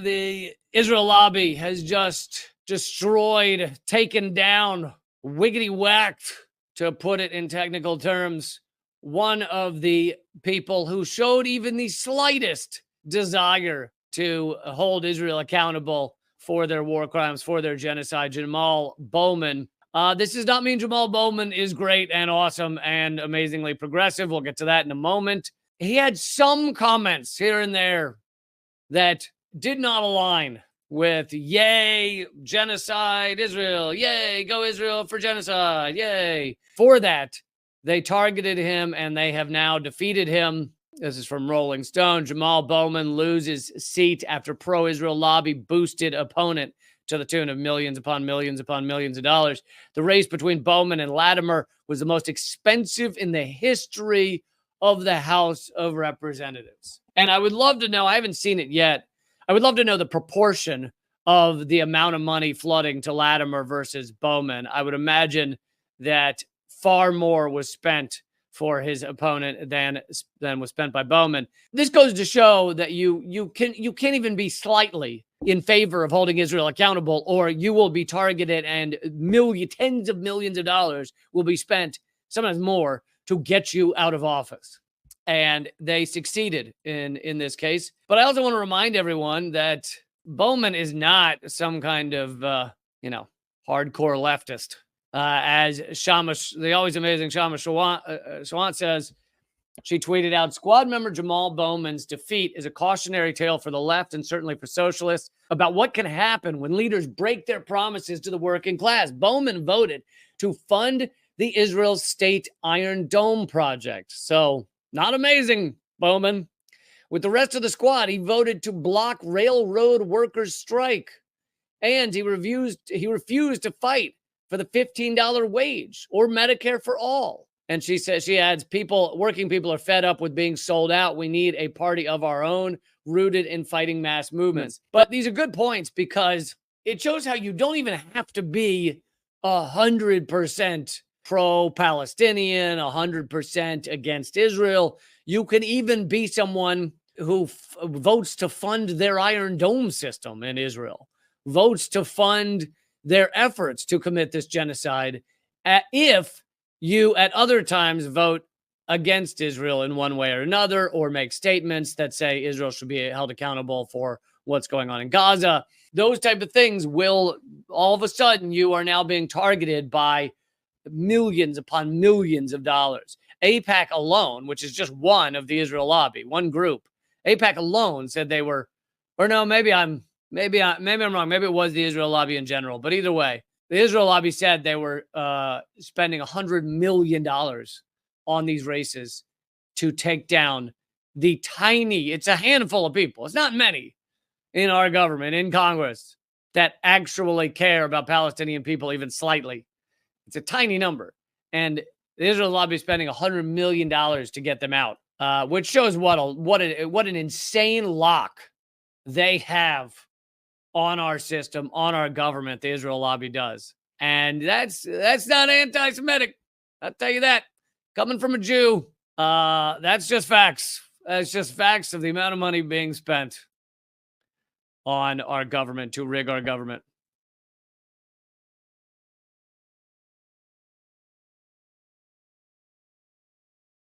the Israel lobby has just destroyed, taken down, wiggity whacked, to put it in technical terms, one of the people who showed even the slightest desire to hold Israel accountable for their war crimes, for their genocide, Jamal Bowman. This does not mean Jamal Bowman is great and awesome and amazingly progressive. We'll get to that in a moment. He had some comments here and there that did not align with yay, genocide, Israel, yay, go Israel for genocide, yay. For that, they targeted him and they have now defeated him. This is from Rolling Stone. Jamal Bowman loses seat after pro-Israel lobby boosted opponent to the tune of millions upon millions upon millions of dollars. The race between Bowman and Latimer was the most expensive in the history of the House of Representatives. And I would love to know, I haven't seen it yet, I would love to know the proportion of the amount of money flooding to Latimer versus Bowman. I would imagine that far more was spent for his opponent than was spent by Bowman. This goes to show that you can't even be slightly in favor of holding Israel accountable, or you will be targeted and tens of millions of dollars will be spent, sometimes more, to get you out of office. And they succeeded in this case. But I also want to remind everyone that Bowman is not some kind of, hardcore leftist. As the always amazing Shama Shawant says, she tweeted out, squad member Jamal Bowman's defeat is a cautionary tale for the left and certainly for socialists about what can happen when leaders break their promises to the working class. Bowman voted to fund the Israel State Iron Dome project. So, not amazing, Bowman. With the rest of the squad, he voted to block railroad workers' strike. And he refused to fight for the $15 wage or Medicare for all. And she adds, working people are fed up with being sold out. We need a party of our own, rooted in fighting mass movements. But these are good points because it shows how you don't even have to be 100% pro-Palestinian, 100% against Israel. You can even be someone who votes to fund their Iron Dome system in Israel, votes to fund their efforts to commit this genocide, if you at other times vote against Israel in one way or another, or make statements that say Israel should be held accountable for what's going on in Gaza. Those type of things will, all of a sudden, you are now being targeted by millions upon millions of dollars. AIPAC alone, which is just one of the Israel lobby, one group, AIPAC alone said they were, or no, maybe I'm wrong. Maybe it was the Israel lobby in general, but either way, the Israel lobby said they were spending $100 million on these races to take down it's a handful of people. It's not many in our government, in Congress, that actually care about Palestinian people even slightly. It's a tiny number. And the Israel lobby is spending $100 million to get them out, which shows what an insane lock they have on our system, on our government, the Israel lobby does. And that's not anti-Semitic. I'll tell you that. Coming from a Jew, that's just facts. That's just facts of the amount of money being spent on our government to rig our government.